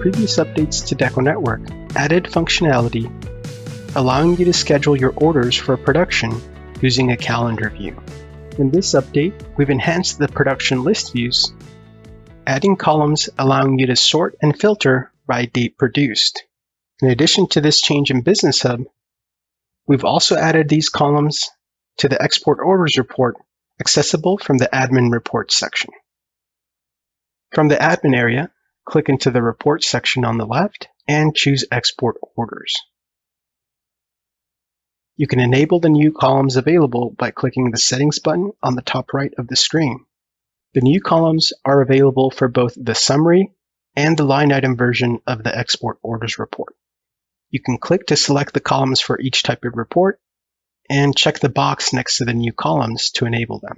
previous updates to DecoNetwork added functionality allowing you to schedule your orders for production using a calendar view. In this update, we've enhanced the production list views, adding columns allowing you to sort and filter by date produced. In addition to this change in Business Hub, we've also added these columns to the Export Orders report accessible from the Admin Reports section. From the Admin area, click into the Reports section on the left and choose Export Orders. You can enable the new columns available by clicking the Settings button on the top right of the screen. The new columns are available for both the summary and the line item version of the Export Orders report. You can click to select the columns for each type of report and check the box next to the new columns to enable them.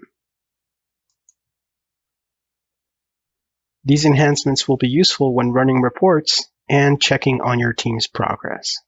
These enhancements will be useful when running reports and checking on your team's progress.